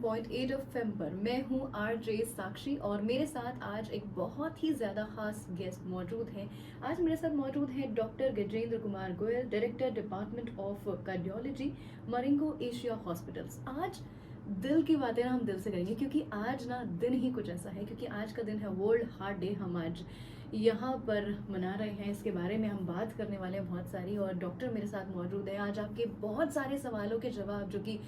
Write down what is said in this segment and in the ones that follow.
100.8 FM पर मैं हूं आरजे साक्षी और मेरे साथ आज एक बहुत ही ज़्यादा खास गेस्ट मौजूद हैं। आज मेरे साथ मौजूद हैं doctor Gajendra Kumar Goyal, director department of cardiology, Marengo Asia hospitals. आज दिल की बातें ना हम दिल से करेंगे क्योंकि आज ना दिन ही कुछ ऐसा है, क्योंकि आज का दिन है वर्ल्ड हार्ट डे। हम आज यहाँ पर मना रहे हैं, इसके बारे में हम बात करने वाले हैं बहुत सारी, और डॉक्टर मेरे साथ मौजूद है। आज आपके बहुत सारे सवालों के जवाब, जो कि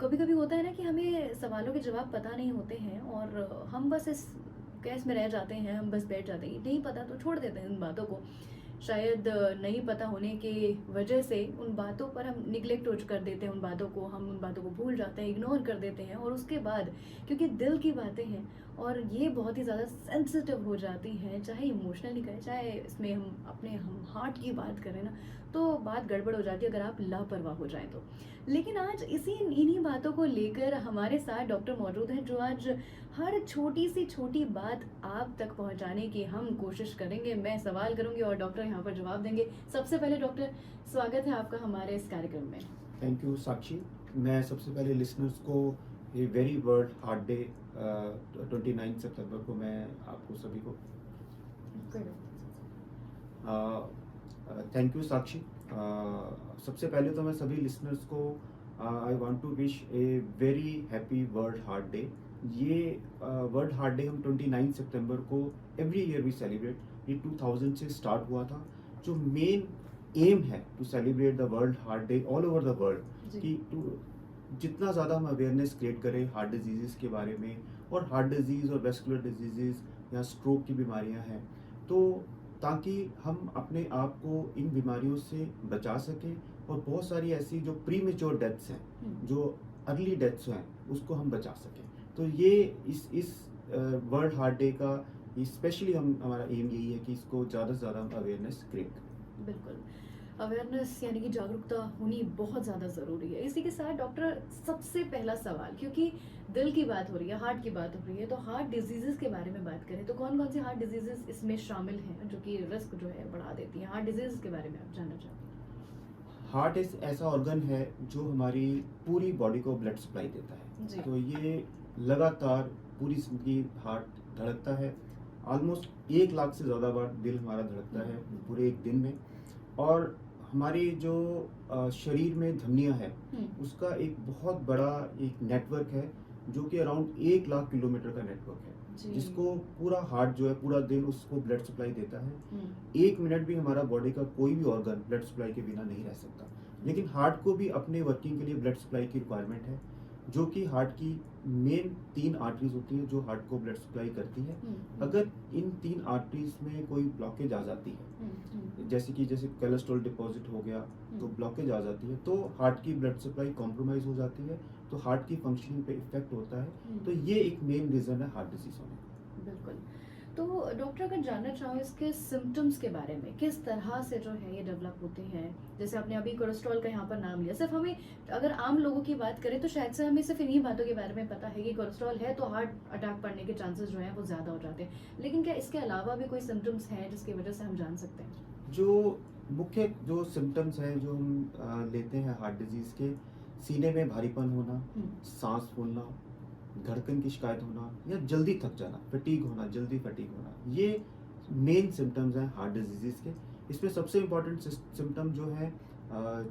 कभी कभी होता है ना कि हमें सवालों के जवाब पता नहीं होते हैं और हम बस इस केस में रह जाते हैं, हम बस बैठ जाते हैं, नहीं पता तो छोड़ देते हैं उन बातों को। शायद नहीं पता होने के वजह से उन बातों पर हम निगलेक्ट कर देते हैं, उन बातों को हम उन बातों को भूल जाते हैं, इग्नोर कर देते हैं। और उसके बाद क्योंकि दिल की बातें हैं और ये बहुत ही ज़्यादा सेंसिटिव हो जाती हैं, चाहे इमोशनली करें, चाहे इसमें हम हार्ट की बात करें ना, तो बात गड़बड़ हो जाती है अगर आप लापरवाह हो जाएं तो। लेकिन आज इन्हीं बातों को लेकर हमारे साथ डॉक्टर मौजूद हैं, जो आज हर छोटी सी छोटी बात आप तक पहुंचाने की हम कोशिश करेंगे। मैं सवाल करूंगी और डॉक्टर यहाँ पर जवाब देंगे। सबसे पहले डॉक्टर, स्वागत है आपका हमारे इस कार्यक्रम में। थैंक यू साक्षी। मैं सबसे पहले लिसनर्स को ये वेरी वर्ल्ड हार्ट डे 29 सितंबर को मैं आपको सभी को थैंक यू साक्षी। सबसे पहले तो मैं सभी लिसनर्स को I want to wish a very happy world heart day. ये वर्ल्ड हार्ट डे हम 29 सितंबर को एवरी ईयर वी सेलिब्रेट। ये 2000 से स्टार्ट हुआ था। जो मेन एम है to celebrate the world heart day all over the world, कि जितना ज़्यादा हम अवेयरनेस क्रिएट करें हार्ट डिजीज़ के बारे में, और हार्ट डिजीज़ और वेस्कुलर डिजीज़ या स्ट्रोक की बीमारियां हैं, तो ताकि हम अपने आप को इन बीमारियों से बचा सकें, और बहुत सारी ऐसी जो प्रीमेच्योर डेथ्स हैं, जो अर्ली डेथ्स हैं, उसको हम बचा सकें। तो ये इस वर्ल्ड हार्ट डे का स्पेशली हमारा एम यही है कि इसको ज़्यादा से ज़्यादा हम अवेयरनेस क्रिएट करें। बिल्कुल, अवेयरनेस यानी कि जागरूकता होनी बहुत ज़्यादा ज़रूरी है। इसी के साथ डॉक्टर, सबसे पहला सवाल, क्योंकि दिल की बात हो रही है, हार्ट की बात हो रही है, तो हार्ट डिजीज़ेस के बारे में बात करें तो कौन कौन सी हार्ट डिजीज़ेस इसमें शामिल हैं जो कि रिस्क जो है बढ़ा देती हैं? हार्ट डिजीज़ के बारे में आप जानना चाहते हैं? हार्ट एक ऐसा ऑर्गन है जो हमारी पूरी बॉडी को ब्लड सप्लाई देता है। तो ये लगातार पूरी जिंदगी हार्ट धड़कता है। ऑलमोस्ट 1 लाख से ज़्यादा बार दिल हमारा धड़कता है पूरे एक दिन में। और हमारी जो शरीर में धमनियां है, उसका एक बहुत बड़ा एक नेटवर्क है जो कि अराउंड 1 लाख किलोमीटर का नेटवर्क है, जिसको पूरा हार्ट जो है पूरा दिन उसको ब्लड सप्लाई देता है। 1 मिनट भी हमारा बॉडी का कोई भी ऑर्गन ब्लड सप्लाई के बिना नहीं रह सकता। लेकिन हार्ट को भी अपने वर्किंग के लिए ब्लड सप्लाई की रिक्वायरमेंट है, जो कि हार्ट की मेन 3 आर्टरीज होती है जो हार्ट को ब्लड सप्लाई करती है। अगर इन 3 आर्टरीज में कोई ब्लॉकेज आ जाती है, जैसे कोलेस्ट्रॉल डिपॉजिट हो गया, तो ब्लॉकेज आ जाती है, तो हार्ट की ब्लड सप्लाई कॉम्प्रोमाइज हो जाती है, तो हार्ट की फंक्शनिंग पे इफेक्ट होता है। तो ये एक मेन रीजन है हार्ट डिजीज होने का। बिल्कुल। तो डॉक्टर, अगर जानना चाहो इसके सिम्टम्स के बारे में, किस तरह से जो है ये डेवलप होते हैं? जैसे आपने अभी कोलेस्ट्रॉल का यहाँ पर नाम लिया, सिर्फ हमें, अगर आम लोगों की बात करें तो शायद से हमें सिर्फ इन्हीं बातों के बारे में पता है कि कोलेस्ट्रॉल है तो हार्ट अटैक पड़ने के चांसेस जो हैं वो ज़्यादा हो जाते हैं। लेकिन क्या इसके अलावा भी कोई सिम्टम्स हैं जिसकी वजह से हम जान सकते हैं? जो मुख्य जो सिम्टम्स हैं जो हम लेते हैं हार्ट डिजीज के, सीने में भारीपन होना, सांस फूलना, धड़कन की शिकायत होना, या जल्दी थक जाना, फटीग होना, जल्दी फटीग होना, ये मेन सिम्टम्स हैं हार्ट डिजीज़ के। इसमें सबसे इम्पॉर्टेंट सिम्टम जो है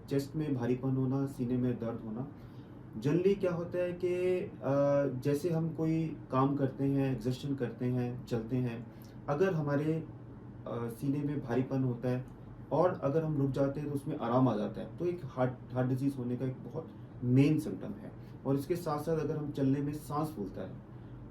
चेस्ट में भारीपन होना, सीने में दर्द होना। जनरली क्या होता है कि जैसे हम कोई काम करते हैं, एक्सर्शन करते हैं, चलते हैं, अगर हमारे सीने में भारीपन होता है और अगर हम रुक जाते हैं तो उसमें आराम आ जाता है, तो एक हार्ट डिजीज़ होने का एक बहुत मेन सिम्टम है। और इसके साथ साथ अगर हम चलने में सांस फूलता है,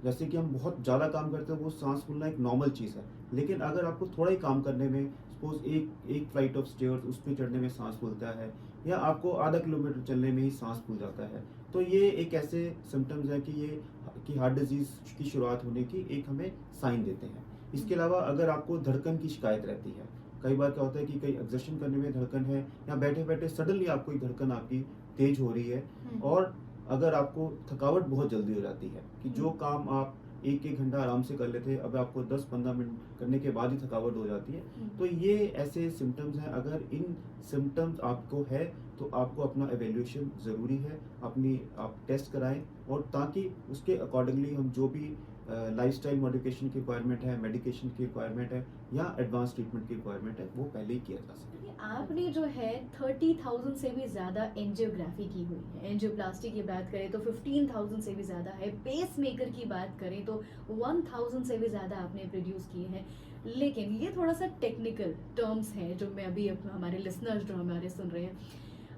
जैसे कि हम बहुत ज़्यादा काम करते हैं, वो सांस फूलना एक नॉर्मल चीज़ है। लेकिन अगर आपको थोड़ा ही काम करने में, सपोज एक फ्लाइट ऑफ स्टेयर्स उस पर चढ़ने में सांस फूलता है, या आपको आधा किलोमीटर चलने में ही सांस फूल जाता है, तो ये एक ऐसे सिम्टम्स हैं कि हार्ट डिजीज़ की शुरुआत होने की एक हमें साइन देते हैं। इसके अलावा अगर आपको धड़कन की शिकायत रहती है, कई बार क्या होता है कि कई एक्सर्शन करने में धड़कन है, या बैठे बैठे सडनली आपको एक धड़कन आपकी तेज हो रही है, और अगर आपको थकावट बहुत जल्दी हो जाती है कि जो काम आप एक एक घंटा आराम से कर लेते हैं, अब आपको 10-15 मिनट करने के बाद ही थकावट हो जाती है। तो ये ऐसे सिम्टम्स हैं, अगर इन सिम्टम्स आपको है तो आपको अपना एवेल्यूएशन ज़रूरी है, अपनी आप टेस्ट कराएं, और ताकि उसके अकॉर्डिंगली हम जो भी लाइफस्टाइल मॉडिफिकेशन की रिक्वायरमेंट है, मेडिकेशन की रिक्वायरमेंट है या एडवांस ट्रीटमेंट की रिक्वायरमेंट है, वो पहले ही किया जा सकता है। आपने जो है 30,000 से भी ज़्यादा एंजियोग्राफी की हुई है। एंजियोप्लास्टी की बात करें तो 15,000 से भी ज़्यादा है। पेस मेकर की बात करें तो 1,000 से भी ज़्यादा आपने प्रोड्यूस किए हैं। लेकिन ये थोड़ा सा टेक्निकल टर्म्स हैं जो मैं अभी हमारे लिसनर्स जो हमारे सुन रहे हैं,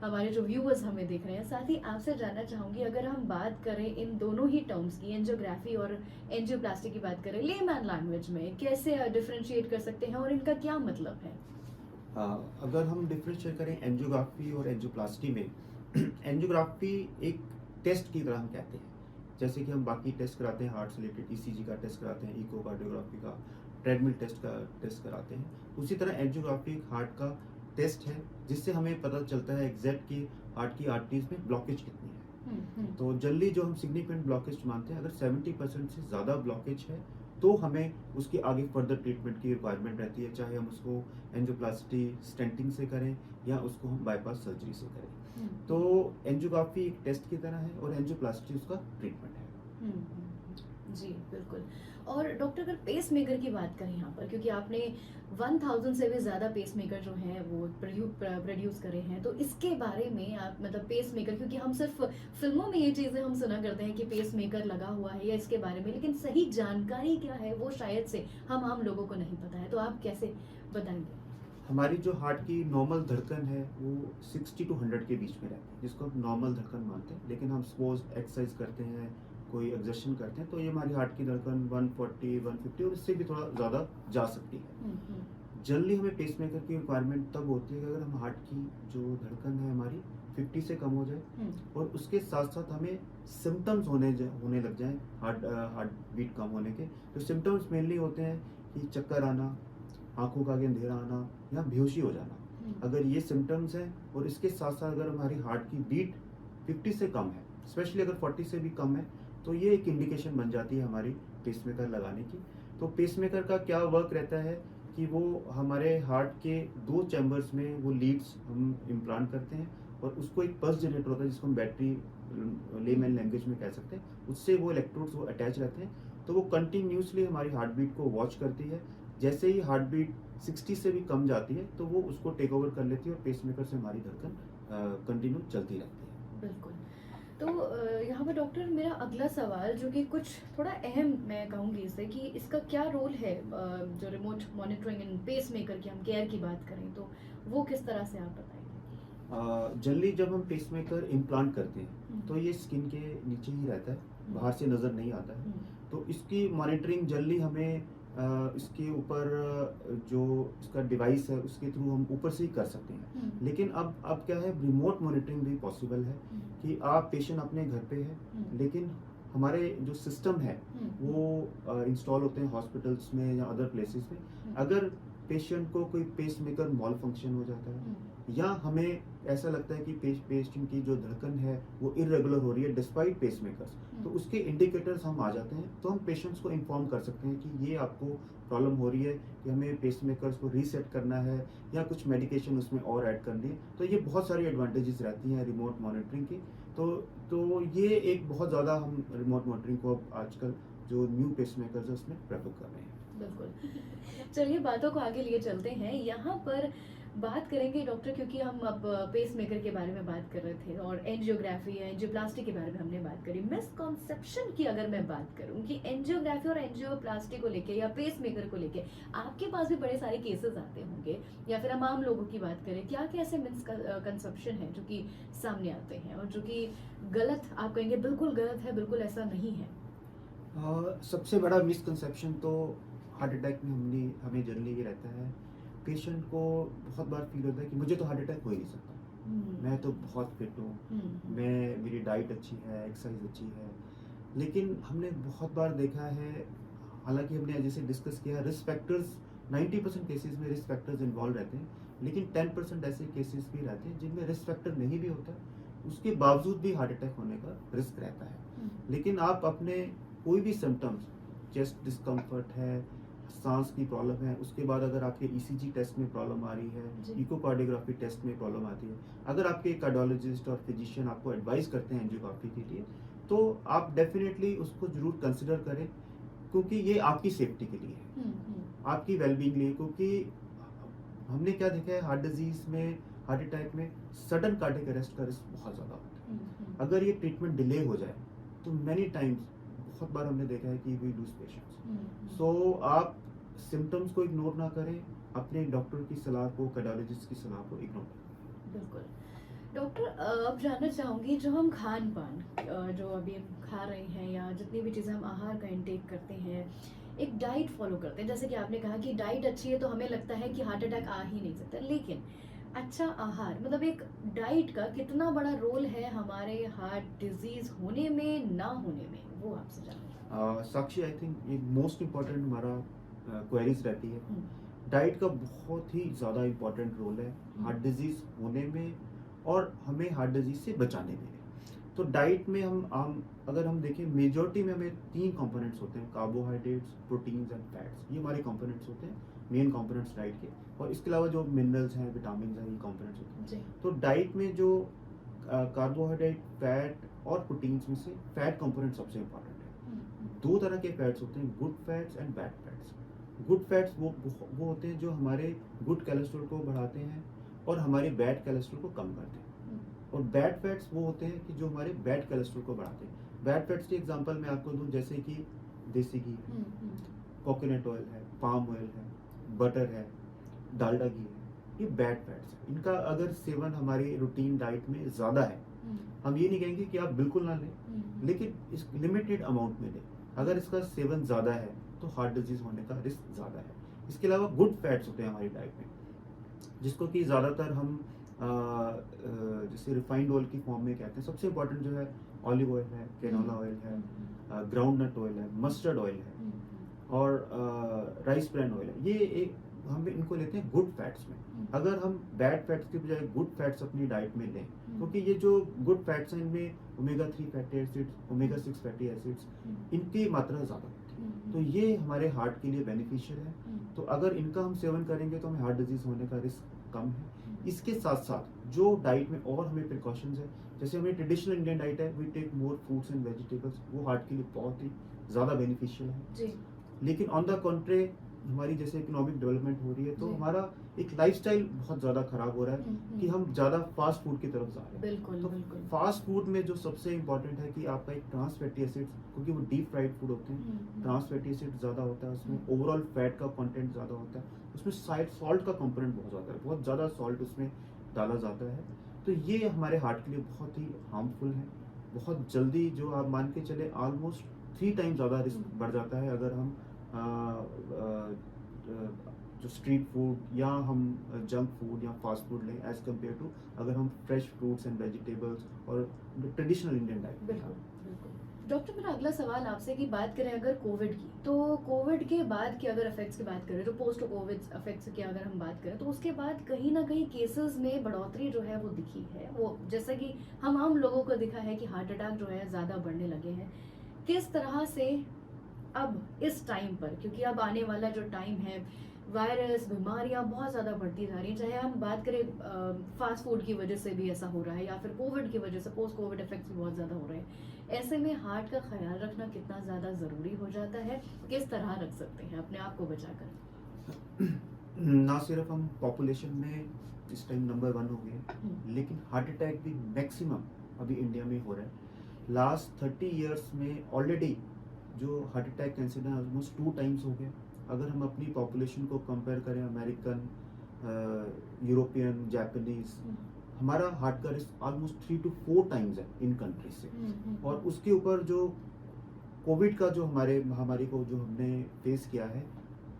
हमारे जो व्यूअर्स हमें देख रहे हैं, साथ ही आपसे जानना चाहूँगी, अगर हम बात करें इन दोनों ही टर्म्स की, एंजियोग्राफी और एंजियोप्लास्टी की बात करें लेमैन लैंग्वेज में, कैसे डिफरेंशिएट कर सकते हैं और इनका क्या मतलब है? अगर हम डिफ्रेंशिएट करें एंजियोग्राफी और एंजियोप्लास्टी में, एंजियोग्राफी एक टेस्ट की तरह हम कहते हैं, जैसे कि हम बाकी टेस्ट कराते हैं, हार्ट से रिलेटेड ईसीजी का टेस्ट कराते हैं, इकोकार्डियोग्राफी का, ट्रेडमिल टेस्ट का टेस्ट कराते हैं, उसी तरह एंजियोग्राफी हार्ट का टेस्ट है, जिससे हमें पता चलता है एग्जैक्ट कि हार्ट की आर्टरीज में ब्लॉकेज कितनी है। तो जनरली जो हम सिग्निफिकेंट ब्लॉकेज मानते हैं, अगर 70% से ज़्यादा ब्लॉकेज है तो हमें उसके आगे फर्दर ट्रीटमेंट की रिक्वायरमेंट रहती है, चाहे हम उसको एंजियोप्लास्टी स्टेंटिंग से करें या उसको हम बाईपास सर्जरी से करें। तो एंजियोग्राफी एक टेस्ट की तरह है और एंजियोप्लास्टी उसका ट्रीटमेंट है। जी बिल्कुल। और डॉक्टर, अगर पेस मेकर की बात करें यहाँ पर, क्योंकि आपने 1,000 से भी ज़्यादा पेस मेकर जो हैं वो प्रोड्यूस करे हैं, तो इसके बारे में आप, मतलब पेस मेकर, क्योंकि हम सिर्फ फिल्मों में ये चीज़ें हम सुना करते हैं कि पेस मेकर लगा हुआ है या इसके बारे में, लेकिन सही जानकारी क्या है वो शायद से हम आम लोगों को नहीं पता है, तो आप कैसे बताएंगे? हमारी जो हार्ट की नॉर्मल धड़कन है वो 60 to 100 के बीच में रहती है, जिसको हम नॉर्मल धड़कन मानते हैं। लेकिन हम सपोज एक्सरसाइज करते हैं, कोई एग्जर्शन करते हैं, तो ये हमारी हार्ट की धड़कन 140, 150 और इससे भी थोड़ा ज़्यादा जा सकती है। जनरली हमें पेसमेकर की रिक्वायरमेंट तब होती है अगर हम हार्ट की जो धड़कन है हमारी 50 से कम हो जाए और उसके साथ साथ हमें सिम्टम्स होने लग जाएं, हार्ट बीट कम होने के। तो सिम्टम्स मेनली होते हैं कि चक्कर आना, आंखों का आगे अंधेरा आना या बेहोशी हो जाना। अगर ये सिम्टम्स हैं और इसके साथ साथ अगर हमारी हार्ट की बीट 50 से कम है, स्पेशली अगर 40 से भी कम है, तो ये एक इंडिकेशन बन जाती है हमारी पेसमेकर लगाने की। तो पेसमेकर का क्या वर्क रहता है कि वो हमारे हार्ट के 2 चैम्बर्स में वो लीड्स हम इम्प्लांट करते हैं और उसको एक पल्स जनरेटर होता है जिसको हम बैटरी लेमैन लैंग्वेज में कह सकते हैं, उससे वो इलेक्ट्रोड्स वो अटैच रहते हैं। तो वो कंटिन्यूसली हमारी हार्ट बीट को वॉच करती है। जैसे ही हार्ट बीट 60 से भी कम जाती है तो वो उसको टेक ओवर कर लेती है और पेसमेकर से हमारी धड़कन कंटिन्यू चलती रहती है। बिल्कुल। तो यहाँ पर डॉक्टर, मेरा अगला सवाल जो कि कुछ थोड़ा अहम मैं कहूँगी इसे, कि इसका क्या रोल है, जो रिमोट मॉनिटरिंग इन पेस मेकर की हम केयर की बात करें तो वो किस तरह से आप बताएंगे? जनरली जब हम पेसमेकर इम्प्लांट करते हैं तो ये स्किन के नीचे ही रहता है, बाहर से नज़र नहीं आता है। तो इसकी मॉनिटरिंग जनरली हमें इसके ऊपर जो इसका डिवाइस है उसके थ्रू हम ऊपर से ही कर सकते हैं। लेकिन अब क्या है, रिमोट मॉनिटरिंग भी पॉसिबल है कि आप पेशेंट अपने घर पे है, लेकिन हमारे जो सिस्टम है वो इंस्टॉल होते हैं हॉस्पिटल्स में या अदर प्लेसेस में। अगर पेशेंट को कोई पेसमेकर मॉल फंक्शन हो जाता है या हमें ऐसा लगता है कि पेशेंट की जो धड़कन है वो इरेगुलर हो रही है डिस्पाइट पेसमेकर्स, तो उसके इंडिकेटर्स हम आ जाते हैं, तो हम पेशेंट्स को इन्फॉर्म कर सकते हैं कि ये आपको प्रॉब्लम हो रही है, कि हमें पेसमेकर्स को रीसेट करना है या कुछ मेडिकेशन उसमें और ऐड करनी है। तो ये बहुत सारी एडवांटेजेस रहती हैं रिमोट मॉनिटरिंग की। तो ये एक बहुत ज़्यादा हम रिमोट मॉनिटरिंग को अब आजकल जो न्यू पेसमेकर्स है उसमें प्रेफर कर रहे हैं। बिल्कुल। चलिए बातों को आगे लिए चलते हैं। यहाँ पर बात करेंगे डॉक्टर, क्योंकि हम अब पेस मेकर के बारे में बात कर रहे थे और एंजियोग्राफी या एंजियोप्लास्टी के बारे में हमने बात करी। मिसकॉन्सेप्शन की अगर मैं बात करूं कि एंजियोग्राफी और एंजियोप्लास्टी को लेके या पेस मेकर को लेके आपके पास भी बड़े सारे केसेस आते होंगे, या फिर हम आम लोगों की बात करें, क्या क्या ऐसे मिसकॉन्सेप्शन है जो कि सामने आते हैं और जो कि गलत, आप कहेंगे बिल्कुल गलत है, बिल्कुल ऐसा नहीं है? सबसे बड़ा मिसकंसेप्शन तो हार्ट अटैक में हमें जनरली ये रहता है, पेशेंट को बहुत बार फील होता है कि मुझे तो हार्ट अटैक हो ही नहीं सकता, मैं तो बहुत फिट हूँ, मेरी डाइट अच्छी है, एक्सरसाइज अच्छी है। लेकिन हमने बहुत बार देखा है, हालांकि हमने जैसे डिस्कस किया, रिस्क फैक्टर्स 90% केसेस में रिस्क फैक्टर्स इन्वॉल्व रहते हैं, लेकिन 10% ऐसे केसेस भी रहते हैं जिनमें रिस्क फैक्टर नहीं भी होता, उसके बावजूद भी हार्ट अटैक होने का रिस्क रहता है। लेकिन आप अपने कोई भी सिम्टम्स चेस्ट डिस्कम्फर्ट है, सांस की प्रॉब्लम है, उसके बाद अगर आपके ईसीजी टेस्ट में प्रॉब्लम आ रही जी। है, इकोकार्डियोग्राफी टेस्ट में प्रॉब्लम आती है, अगर आपके कार्डियोलॉजिस्ट और फिजिशियन आपको एडवाइस करते हैं एंजियोग्राफी के लिए, तो आप डेफिनेटली उसको जरूर कंसिडर करें, क्योंकि ये आपकी सेफ्टी के लिए है, आपकी वेलबींग लिए। क्योंकि हमने क्या देखा है, हार्ट डिजीज में, हार्ट अटैक में सडन कार्डियक अरेस्ट का रिस्क बहुत ज़्यादा होता है। अगर ये ट्रीटमेंट डिले हो जाए तो मैनी टाइम्स, बहुत बार हमने देखा है कि वी लूज पेशेंट्स। सो आप सिम्टम्स को इग्नोर ना करें, अपने डॉक्टर की सलाह को, कार्डियोलॉजिस्ट की सलाह को इग्नोर करें। बिल्कुल। डॉक्टर, अब जानना चाहूँगी, जो हम खान पान जो अभी हम खा रहे हैं या जितनी भी चीज़ें हम आहार का इंटेक करते हैं, एक डाइट फॉलो करते हैं, जैसे कि आपने कहा कि डाइट अच्छी है तो हमें लगता है कि हार्ट अटैक आ ही नहीं सकता, लेकिन अच्छा आहार, मतलब एक डाइट का कितना बड़ा रोल है हमारे हार्ट डिजीज होने में, ना होने में, वो आपसे जानना। साक्षी, आई थिंक ये मोस्ट इम्पॉर्टेंट हमारा क्वेरीज रहती है। डाइट का बहुत ही ज़्यादा इम्पॉर्टेंट रोल है हार्ट डिजीज होने में और हमें हार्ट डिजीज से बचाने में। तो डाइट में हम अगर हम देखें, मेजॉरिटी में हमें 3 कंपोनेंट्स होते हैं, कार्बोहाइड्रेट्स, प्रोटीन्स एंड फैट्स। ये हमारे कंपोनेंट्स होते हैं, मेन कंपोनेंट्स डाइट के। और इसके अलावा जो मिनरल्स हैं, विटामिन हैं, ये कंपोनेंट्स होते हैं। तो डाइट में जो कार्बोहाइड्रेट, फैट और प्रोटीन्स में से फैट कंपोनेंट सबसे इम्पॉर्टेंट है। 2 तरह के फैट्स होते हैं, good fats and bad fats. Good fats वो होते हैं जो हमारे गुड कोलेस्ट्रॉल को बढ़ाते हैं और हमारे बैड कोलेस्ट्रॉल को कम करते हैं। और बैड फैट्स वो होते हैं कि जो हमारे बैड कोलेस्ट्रॉल को बढ़ाते हैं। बैड फैट्स के एग्जांपल मैं आपको दूं, जैसे कि देसी घी है, कोकोनट ऑयल है, पाम ऑयल है, बटर है, डालडा घी है, ये बैड फैट्स है। इनका अगर सेवन हमारी रूटीन डाइट में ज़्यादा है, हम ये नहीं कहेंगे कि आप बिल्कुल ना लें, लेकिन इस लिमिटेड अमाउंट में लें। अगर इसका सेवन ज़्यादा है तो हार्ट डिजीज होने का रिस्क ज़्यादा है। इसके अलावा गुड फैट्स होते हैं हमारी डाइट में, जिसको कि ज़्यादातर हम जैसे रिफाइंड ऑयल की फॉर्म में कहते हैं। सबसे इंपॉर्टेंट जो है ऑलिव ऑयल है, कैनोला ऑयल है, ग्राउंड नट ऑयल है, मस्टर्ड ऑयल है और राइस ब्रान ऑयल है। ये एक हम इनको लेते हैं गुड फैट्स में। अगर हम बैड फैट्स के बजाय गुड फैट्स अपनी डाइट में लें, क्योंकि ये जो गुड फैट्स हैं इनमें omega 3 fatty acids, omega 6 fatty acids, इनकी मात्रा ज़्यादा होती है। तो ये हमारे हार्ट के लिए बेनिफिशियल है। तो अगर इनका हम सेवन करेंगे तो हमें हार्ट डिजीज होने का रिस्क कम है। इसके साथ साथ जो डाइट में और हमें प्रिकॉशंस है, जैसे हमें ट्रेडिशनल इंडियन डाइट है, we take more fruits and vegetables, वो हार्ट के लिए बहुत ही ज़्यादा बेनिफिशियल है जी। लेकिन ऑन द कॉन्ट्रे हमारी जैसे इकोनॉमिक डेवलपमेंट हो रही है, तो जी। हमारा एक लाइफस्टाइल बहुत ज़्यादा खराब हो रहा है कि हम ज़्यादा फास्ट फूड की तरफ जा रहे हैं। बिल्कुल तो बिल्कुल। फास्ट फूड में जो सबसे इम्पोर्टेंट है कि आपका एक ट्रांस फैटी एसिड्स, क्योंकि वो डीप फ्राइड फूड होते हैं, ट्रांस फैटी एसिड ज़्यादा होता है उसमें, ओवरऑल फैट का कंटेंट ज़्यादा होता है उसमें, सॉल्ट का कंपोनेंट बहुत ज़्यादा है, बहुत ज़्यादा सॉल्ट उसमें डाला जाता है। तो ये हमारे हार्ट के लिए बहुत ही हार्मफुल है। बहुत जल्दी, जो आप मान के चले, ऑलमोस्ट 3 टाइम ज़्यादा रिस्क बढ़ जाता है अगर हम जो स्ट्रीट फूड या हम जंक फूड या फास्ट फूड लें एज कम्पेयर टू अगर हम फ्रेश फ्रूट्स एंड वेजिटेबल्स और ट्रेडिशनल इंडियन डाइट। बिल्कुल बिल्कुल। डॉक्टर, मेरा अगला सवाल आपसे कि बात करें अगर कोविड की, तो कोविड के बाद की अगर इफेक्ट्स की बात करें, जो पोस्ट कोविड इफेक्ट्स की अगर हम बात करें, तो उसके बाद कहीं ना कहीं केसेस में बढ़ोतरी जो है वो दिखी है। वो जैसा कि हम आम लोगों को दिखा है कि हार्ट अटैक जो है ज़्यादा बढ़ने लगे हैं। किस तरह से अब इस टाइम पर, क्योंकि अब आने वाला जो टाइम है, वायरस, बीमारियां बहुत ज़्यादा बढ़ती जा रही हैं, चाहे हम बात करें फास्ट फूड की वजह से भी ऐसा हो रहा है या फिर कोविड की वजह से पोस्ट कोविड इफेक्ट्स भी बहुत ज़्यादा हो रहे हैं। ऐसे में हार्ट का ख्याल रखना कितना ज़्यादा ज़रूरी हो जाता है, किस तरह रख सकते हैं अपने आप को बचाकर? ना सिर्फ हम पॉपुलेशन में इस टाइम नंबर 1 हो गए, लेकिन हार्ट अटैक भी मैक्सिमम अभी इंडिया में हो रहा है। लास्ट 30 इयर्स में ऑलरेडी जो हार्ट अटैक का इंसिडेंट ऑलमोस्ट 2 टाइम्स हो गया। अगर हम अपनी पॉपुलेशन को कंपेयर करें, अमेरिकन, यूरोपियन, जापानीज, हमारा हार्ट का रिस्क ऑलमोस्ट 3 to 4 टाइम्स है इन कंट्रीज से। और उसके ऊपर जो कोविड का जो हमारे महामारी को जो हमने फेस किया है,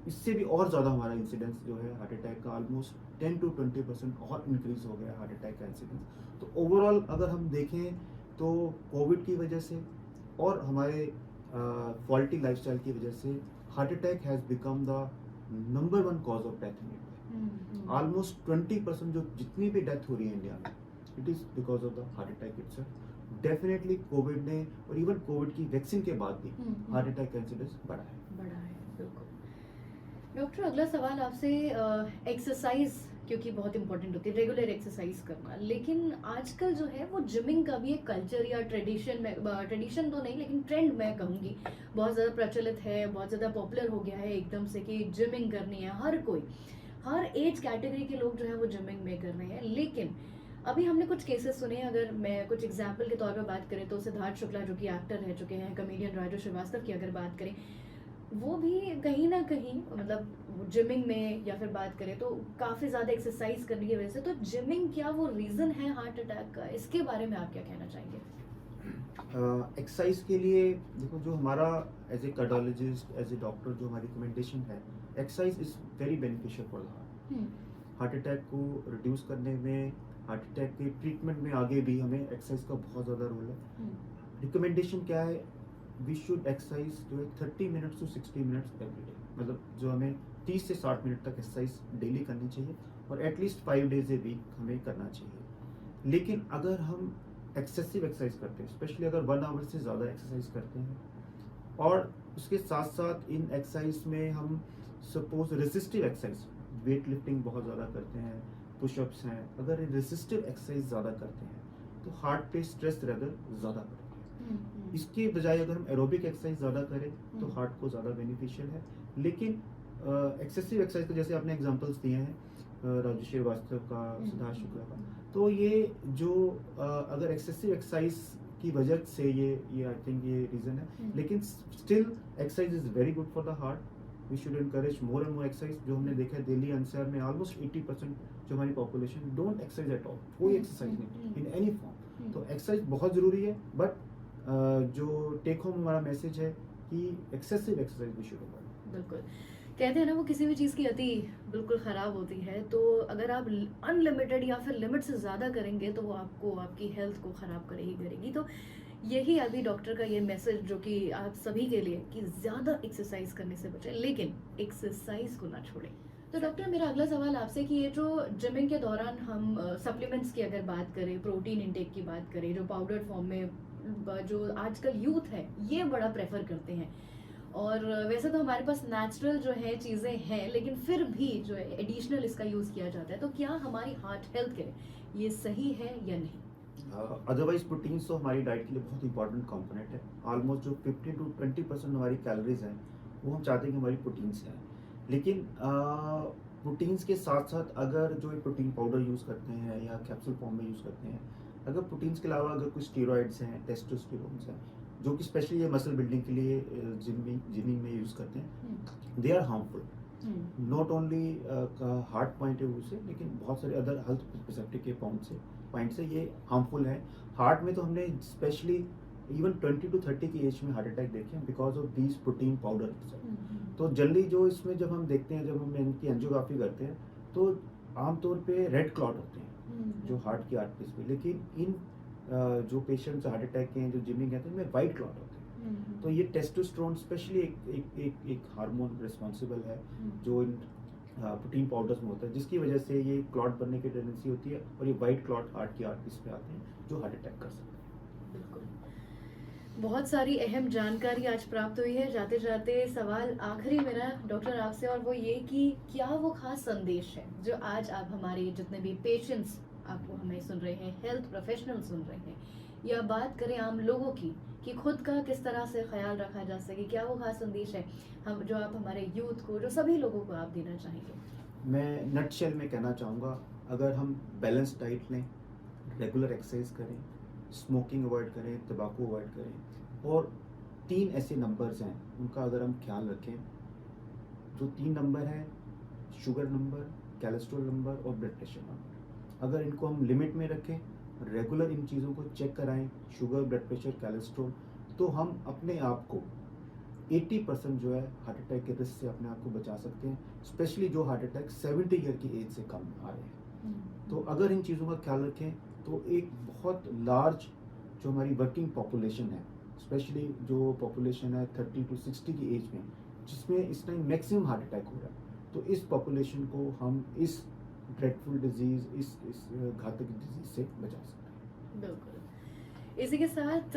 इससे भी और ज़्यादा हमारा इंसिडेंस जो है हार्ट अटैक का ऑलमोस्ट 10 to 20% और इंक्रीज हो गया हार्ट अटैक का इंसिडेंस। तो ओवरऑल अगर हम देखें तो कोविड की वजह से और हमारे फॉल्टी लाइफस्टाइल की वजह से heart attack has become the number 1 cause of death in India. Almost 20% जो जितनी भी डेथ हो रही है इंडिया में, it is because of the heart attack itself. Definitely Covid ने और इवन कोविड की वैक्सीन के बाद भी हार्ट अटैक का इंसिडेंस बढ़ा है। डॉक्टर अगला सवाल आपसे एक्सरसाइज क्योंकि बहुत इंपॉर्टेंट होती है रेगुलर एक्सरसाइज करना, लेकिन आजकल जो है वो जिमिंग का भी एक कल्चर या ट्रेडिशन में, ट्रेडिशन तो नहीं लेकिन ट्रेंड मैं कहूँगी बहुत ज़्यादा प्रचलित है, बहुत ज़्यादा पॉपुलर हो गया है एकदम से कि जिमिंग करनी है। हर कोई, हर एज कैटेगरी के लोग जो है वो जिमिंग में कर रहे हैं। लेकिन अभी हमने कुछ केसेस सुने हैं, अगर मैं कुछ एग्जाम्पल के तौर पर बात करें तो सिद्धार्थ शुक्ला जो कि एक्टर रह चुके हैं, कमेडियन राजू श्रीवास्तव की अगर बात करें, वो भी कहीं ना कहीं मतलब जिमिंग में या फिर बात करें तो काफ़ी ज़्यादा एक्सरसाइज करने की वजह से, तो जिमिंग क्या वो रीज़न है हार्ट अटैक का? इसके बारे में आप क्या कहना चाहेंगे? एक्सरसाइज के लिए देखो, जो हमारा as a cardiologist, as a doctor, जो हमारी रिकमेंडेशन है, exercise is very beneficial for the heart. Hmm. Heart attack को रिड्यूस करने में, हार्ट अटैक के ट्रीटमेंट में आगे भी हमें एक्सरसाइज का बहुत ज़्यादा रोल है। हम्म। रिकमेंडेशन क्या है? वी शुड एक्सरसाइज जो है 30 minutes to 60 minutes every day, मतलब जो हमें 30 से 60 मिनट तक एक्सरसाइज डेली करनी चाहिए और एटलीस्ट 5 डेज ए वीक हमें करना चाहिए। लेकिन अगर हम एक्सेसिव एक्सरसाइज करते हैं, स्पेशली अगर 1 आवर से ज़्यादा एक्सरसाइज करते हैं और उसके साथ साथ इन एक्सरसाइज में हम suppose resistive exercise, weight lifting बहुत ज़्यादा करते हैं, पुशअप्स हैं, अगर रेसिस्टिव एक्सरसाइज ज़्यादा करते हैं तो हार्ट पे स्ट्रेस लेवल ज़्यादा पड़ता है। इसके बजाय अगर हम एरोबिक एक्सरसाइज ज़्यादा करें तो हार्ट को ज़्यादा बेनिफिशियल है। लेकिन एक्सेसिव एक्सरसाइज के जैसे आपने एग्जांपल्स दिए हैं, राजू श्रीवास्तव का, सिद्धार्थ शुक्ला का, तो ये जो अगर एक्सेसिव एक्सरसाइज की वजह से ये आई थिंक ये रीज़न है। लेकिन still exercise is very good for the heart. We should encourage more and more exercise. जो हमने देखा है दिल्ली एनसीआर में ऑलमोस्ट 80% जो हमारी population don't exercise at all, कोई एक्सरसाइज नहीं इन एनी फॉर्म। तो एक्सरसाइज बहुत ज़रूरी है, बट जो टेक होम हमारा मैसेज है कि एक्सेसिव एक्सरसाइज भी शुरू होगा। बिल्कुल, कहते हैं ना वो किसी भी चीज़ की अति बिल्कुल ख़राब होती है, तो अगर आप अनलिमिटेड या फिर लिमिट से ज़्यादा करेंगे तो वो आपको आपकी हेल्थ को ख़राब करेगी करेगी। तो यही अभी डॉक्टर का ये मैसेज जो कि आप सभी के लिए कि ज़्यादा एक्सरसाइज करने से बचें, लेकिन एक्सरसाइज को ना छोड़ें। तो डॉक्टर मेरा अगला सवाल आपसे कि ये जो जिमिंग के दौरान हम सप्लीमेंट्स की अगर बात करें, प्रोटीन इंटेक की बात करें, जो पाउडर फॉर्म में जो आजकल यूथ है ये बड़ा प्रेफर करते हैं, और वैसे तो हमारे पास नेचुरल जो है चीज़ें हैं, लेकिन फिर भी जो है एडिशनल इसका यूज़ किया जाता है, तो क्या हमारी हार्ट हेल्थ के लिए ये सही है या नहीं? अदरवाइज प्रोटीन्स तो हमारी डाइट के लिए बहुत इंपॉर्टेंट कंपोनेंट है। ऑलमोस्ट जो 15 टू 20% हमारी कैलोरीज हैं वो हम चाहते हैं कि हमारी प्रोटीन्स हैं। लेकिन प्रोटीन्स के साथ साथ अगर जो प्रोटीन पाउडर यूज़ करते हैं या कैप्सूल फॉर्म में यूज़ करते हैं, अगर प्रोटीन्स के अलावा अगर कुछ स्टीरॉइड्स हैं, टेस्टोस्टेरोन्स हैं, जो कि स्पेशली ये मसल बिल्डिंग के लिए जिमिंग में यूज़ करते हैं, they are harmful. Not only heart point of view से, लेकिन बहुत सारे अदर हेल्थ परस्पेक्टिव के पॉइंट से ये हार्मफुल है। हार्ट में तो हमने स्पेशली इवन 20 टू 30 की एज में हार्ट अटैक देखे हैं because of these protein powder. तो जल्दी जो इसमें जब हम देखते हैं, जब हम इनकी एंजियोग्राफी करते हैं तो आमतौर पे रेड क्लॉट होते हैं जो हार्ट की आर्टरीज पे, लेकिन इन जो पेशेंट्स हार्ट अटैक के हैं जो जिमिंग कहते हैं उनमें वाइट क्लॉट होते हैं। तो ये टेस्टोस्टेरोन स्पेशली एक हार्मोन रिस्पॉन्सिबल है जो इन प्रोटीन पाउडर्स में होता है, जिसकी वजह से ये क्लॉट बनने की टेंडेंसी होती है और ये वाइट क्लॉट हार्ट की आर्टरीज पे आते हैं जो हार्ट अटैक कर सकते हैं। बिल्कुल, बहुत सारी अहम जानकारी आज प्राप्त हुई है। जाते जाते सवाल आखिरी मेरा डॉक्टर आपसे, और वो ये कि क्या वो खास संदेश है जो आज आप हमारे जितने भी पेशेंट्स आपको हमें सुन रहे हैं, हेल्थ प्रोफेशनल सुन रहे हैं, या बात करें आम लोगों की कि खुद का किस तरह से ख्याल रखा जा सके, क्या वो खास संदेश है हम जो आप हमारे यूथ को, जो सभी लोगों को आप देना चाहेंगे? मैं नटशेल में कहना चाहूँगा, अगर हम बैलेंस डाइट लें, रेगुलर एक्सरसाइज करें, स्मोकिंग अवॉइड करें, तंबाकू अवॉइड करें, और 3 ऐसे नंबर्स हैं उनका अगर हम ख्याल रखें, जो 3 नंबर हैं, शुगर नंबर, कोलेस्ट्रॉल नंबर और ब्लड प्रेशर नंबर, अगर इनको हम लिमिट में रखें, रेगुलर इन चीज़ों को चेक कराएं, शुगर, ब्लड प्रेशर, कोलेस्ट्रॉल, तो हम अपने आप को 80% जो है हार्ट अटैक के रिस्क से अपने आप को बचा सकते हैं, स्पेशली जो हार्ट अटैक 70 ईयर की एज से कम आ रहे हैं। तो अगर इन चीज़ों का ख्याल रखें तो एक बहुत लार्ज जो हमारी वर्किंग पॉपुलेशन है, स्पेशली जो पॉपुलेशन है 30 टू 60 की एज में, जिसमें इस टाइम मैक्सिमम हार्ट अटैक हो रहा है, तो इस पॉपुलेशन को हम इस ड्रेडफुल डिजीज़, इस घातक डिजीज़ से बचा सकते हैं। बिल्कुल, इसी के साथ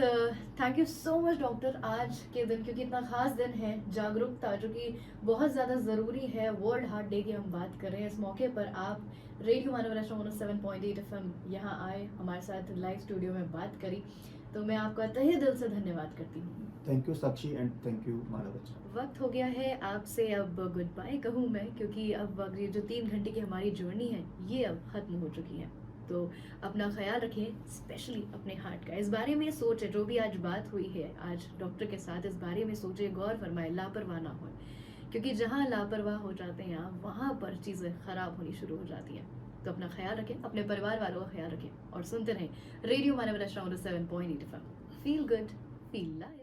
thank you so much doctor, आज के दिन क्योंकि इतना खास दिन है, जागरूकता जो कि बहुत ज़्यादा ज़रूरी है, वर्ल्ड हार्ट डे की हम बात कर रहे हैं, इस मौके पर आप रेडियो मानव 107.8 FM यहाँ आए, हमारे साथ लाइव स्टूडियो में बात करी, तो मैं आपका तहे दिल से धन्यवाद करती हूँ। Thank you Sakshi and thank you Manav अच्छा। वक्त हो गया है आपसे अब गुड बाय कहूँ मैं, क्योंकि अब ये जो 3 घंटे की हमारी जर्नी है ये अब ख़त्म हो चुकी है। तो अपना ख्याल रखें, स्पेशली अपने हार्ट का। इस बारे में सोचें, जो भी आज बात हुई है आज डॉक्टर के साथ, इस बारे में सोचें, गौर फरमाएं, लापरवाह ना हो, क्योंकि जहाँ लापरवाह हो जाते हैं आप, वहाँ पर चीज़ें ख़राब होनी शुरू हो जाती हैं। तो अपना ख्याल रखें, अपने परिवार वालों का ख्याल रखें और सुनते रहें रेडियो मानव 107.8 FM। Feel good, feel live.